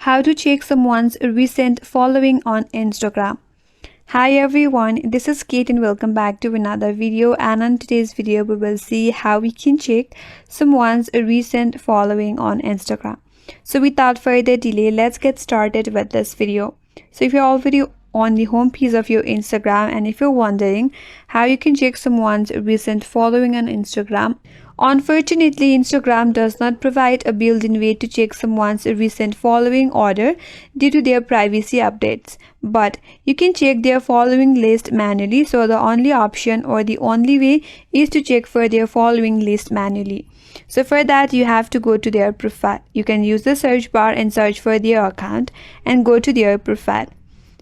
How to check someone's recent following on Instagram. Hi everyone, this is Kate and welcome back to another video, and on today's video we will see how we can check someone's recent following on Instagram. So without further delay, let's get started with this video. So if you're already on the home page of your Instagram and if you're wondering how you can check someone's recent following on Instagram, unfortunately, Instagram does not provide a built-in way to check someone's recent following order due to their privacy updates. But you can check their following list manually, so the only option or the only way is to check for their following list manually. So for that, you have to go to their profile. You can use the search bar and search for their account and go to their profile.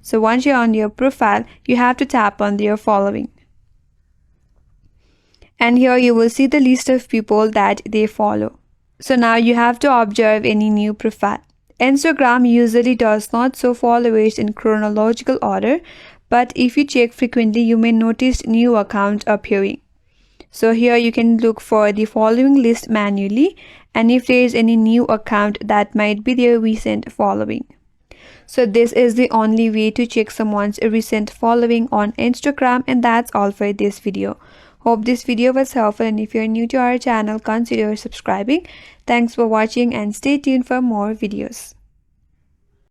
So once you're on your profile, you have to tap on their following. And here you will see the list of people that they follow. So now you have to observe any new profile. Instagram usually does not show followers in chronological order, but if you check frequently, you may notice new accounts appearing. So here you can look for the following list manually, and if there is any new account, that might be their recent following. So this is the only way to check someone's recent following on Instagram, and that's all for this video. Hope this video was helpful, and if you're new to our channel, consider subscribing. Thanks for watching and stay tuned for more videos.